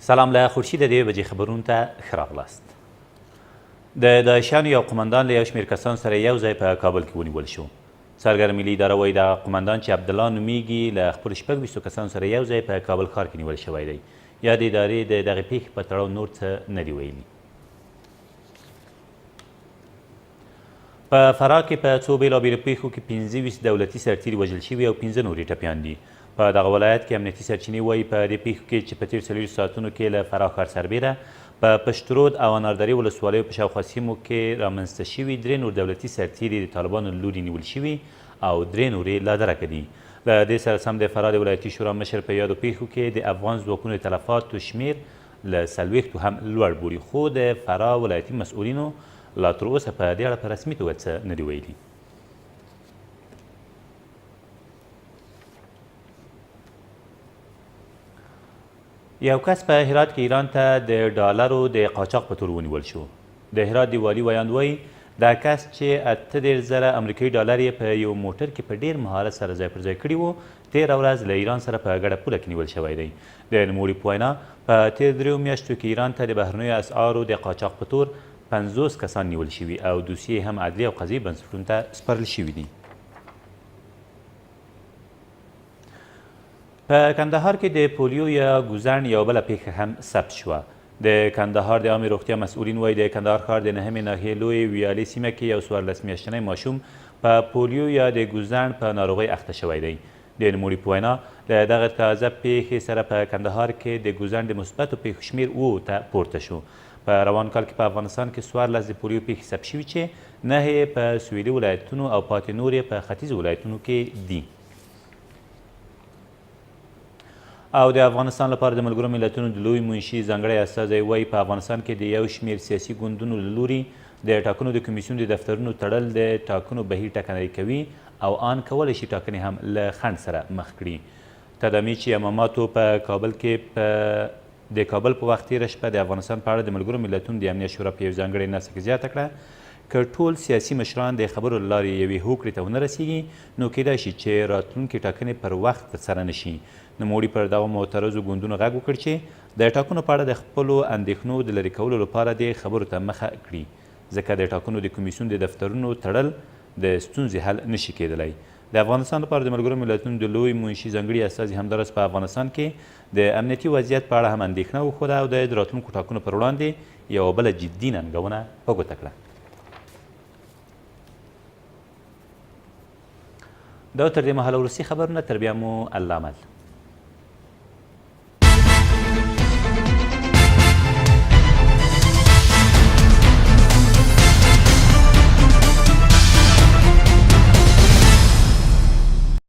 سلام له خورشید د 2 بجې خبرونو ته ښه راغلاست. د داعشیانو یو قمندان له یو شمېر کسانو سره یو ځای په کابل کې ونیول شو. څرګر ملي اداره وایي دغه قمندان چې عبدالله نومیږي له خپلو 26 کسانو سره یو ځای په کابل ښار کې نیول شوی دی. یا د ادارې د دغې پیښې په تړاو نور څه نه دي ویلي. په فراه کې په څو بېلابېلو پیښو کې 25 دولتي سرتیري وژل شوي او 15 نور یې ټپیان دي. په دغه ولایت کې امنیتي سرچینې وایي په دې پیښو کې چې په تېرو 40 ساعتونو کې له فراه ښار سربیره په پشترود او اناردرې ولسوالیو په شاوخوا سیمو کې رامنځته شوي 3 نور دولتي سرتیري د طالبانو له لوري نیول شوي او 3 نور یې لا درکه دي. له دې سره سم د فراه د ولایتي شورا مشر په یادو پیښو کې د افغان ځواکونو تلفاتو شمېر له 40 هم لوړ بولي، خو د فراه ولایتي مسؤلینو لا تر اوسه په دې اړه په رسمي توګه څه نه دي ویلي. یو کس په هرات کې ایران ته د ډالرو د قاچاق په تور ونیول شو. د هرات د والي ویاند وایي دا کس چې 38,000 امریکایي ډالر یې په یو موټر کې په ډېر مهارت سره ځای پر ځای کړي وو، تېره ورځ له ایران سره په ګډه پوله کې نیول شوی دی. د نوموړي په وینا په تېرو 3 میاشتو کې ایران ته د بهرنیو اسعارو د قاچاق په تور 50 کسان نیول شوي او دوسیې هم عدلي او قضایي بنسټونو ته سپارل شوي دي. په کندهار کې د پولیو یا ګوزن یو بله پیښه هم ثبت شوه. د کندهار د عامې روغتیا مسؤلین وایي د کندهار ښار د 9مې ناحیې لویې ویالې سیمه کې یو 14 میاشتنی ماشوم په پولیو یا د ګوزن په ناروغۍ اخته شوی دی. د نوموړي په وینا له دغه تازه پیښې سره په کندهار کې د ګوزن د مثبتو پیښو شمېر 7 ته پورته شو. په روان کال کې په افغانستان کې 14 د پولیو پیښې ثبت شوي چې 9 یې په سویلي ولایتونو او پاتې نور یې په ختیځو ولایتونو کې دي. او د افغانستان لپاره د ملګرو ملتونو د لوی منشي ځانګړی استازی وایي په افغانستان کې د یو شمېر سیاسي ګوندونو له لوري د ټاکنو د کمیسیون د دفترونو تړل د ټاکنو بهیر ټکنی کوي او آن کولی شي ټاکنې هم له خنډ سره مخ کړي. تدامي چې اماماتو په کابل کې د کابل په وخت تېره شپه د افغانستان په اړه د ملګرو ملتونو د امنیت شورا په یو ځانګړې ناسته کې زیاته کړه که ټول سیاسي مشران د خبرو له لارې یوې هوکړې ته ونه رسیږي نو کیدای شي چې راتلونکې ټاکنې پر وخت ترسره نه شي. نوموړي پر دغو معترضو ګوندونو غږ وکړ چې د ټاکنو په اړه د خپلو اندېښنو د لرې کولو لپاره د خبرو ته مخه کړي، ځکه د ټاکنو د کمیسیون د دفترونو تړل د ستونزې حل نشي کېدلی. د افغانستان لپاره د ملګرو ملتونو د لوی منشي ځانګړي استازي همداراز په افغانستان کې د امنیتي وضعیت په اړه هم اندېښنه وښوده او د راتلونکو ټاکنو پر وړاندې یوه بله جدي ننګونه په ګوته کړه. دا تر دې مهاله وروستي خبرونه، تر بیا مو الله مل.